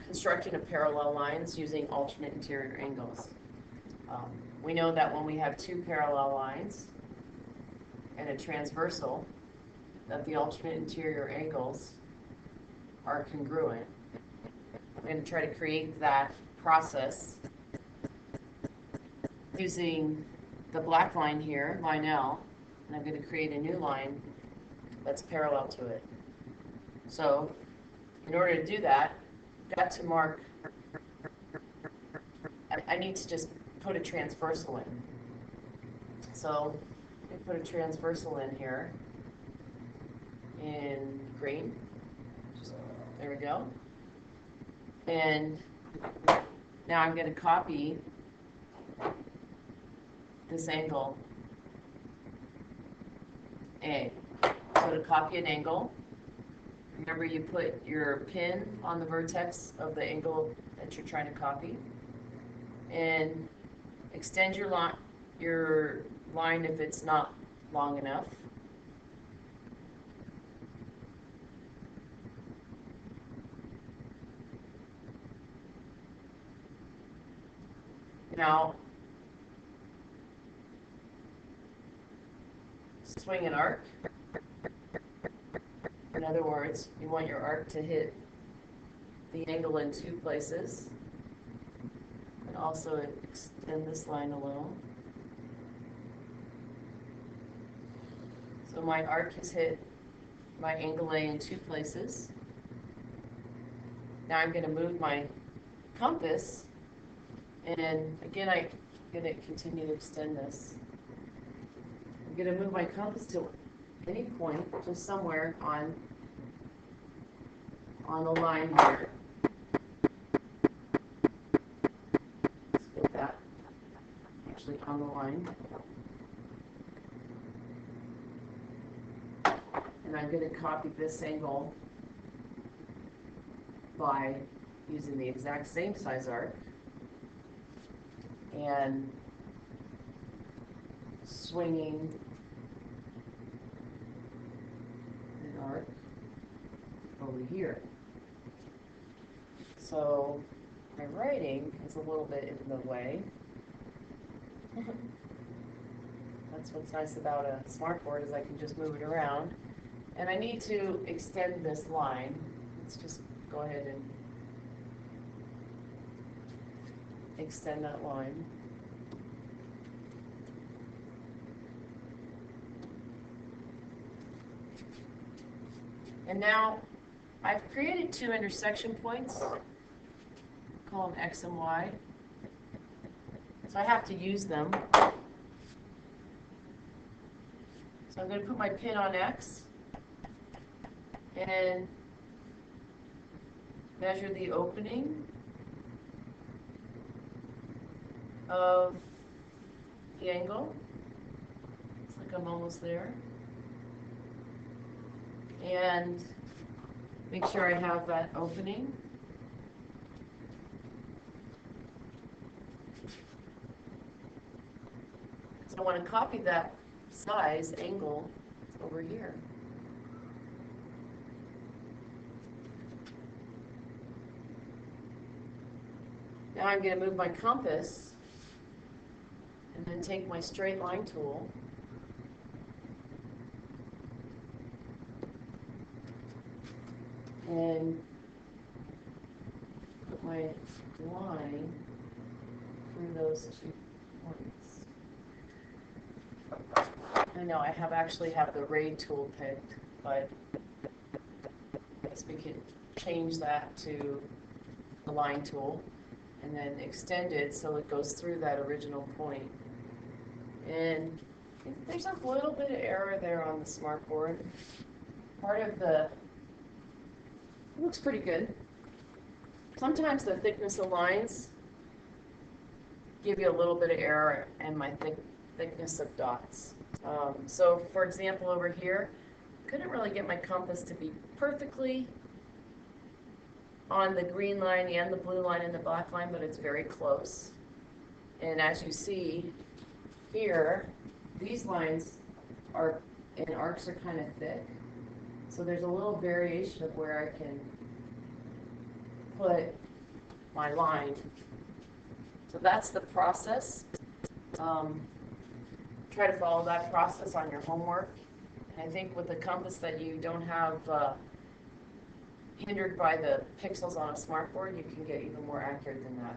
construction of parallel lines using alternate interior angles. We know that when we have two parallel lines and a transversal, that the alternate interior angles are congruent. We're going to try to create that process using the black line here, line L, and I'm going to create a new line that's parallel to it. So in order to do that, I've got to mark, I need to just put a transversal in. So I put a transversal in here in green. There we go. And now I'm going to copy this angle A. So to copy an angle, remember you put your pin on the vertex of the angle that you're trying to copy, and extend your line if it's not long enough. Now, swing an arc. In other words, you want your arc to hit the angle in two places, and also extend this line alone. So my arc has hit my angle A in two places. Now I'm going to move my compass, and again I'm going to continue to extend this. I'm going to move my compass to any point, just somewhere on the line here. Let's put that actually on the line. And I'm going to copy this angle by using the exact same size arc and swinging an arc over here. So my writing is a little bit in the way. That's what's nice about a smartboard, is I can just move it around. And I need to extend this line. Let's just go ahead and extend that line. And now I've created two intersection points. Call them X and Y. So I have to use them. So I'm going to put my pin on X and measure the opening of the angle. Looks like I'm almost there. And make sure I have that opening. So I want to copy that size angle over here. Now I'm going to move my compass and then take my straight line tool and put my line through those 2 points. I know I actually have the raid tool picked, but I guess we could change that to the line tool and then extend it so it goes through that original point. And I think there's a little bit of error there on the smartboard. Part of it looks pretty good. Sometimes the thickness of lines give you a little bit of error, and my thickness of dots. So for example, over here, couldn't really get my compass to be perfectly on the green line and the blue line and the black line, but it's very close. And as you see here, these lines are, and arcs are kind of thick. So there's a little variation of where I can put my line. So that's the process. Try to follow that process on your homework. And I think with the compass that you don't have hindered by the pixels on a smartboard, you can get even more accurate than that.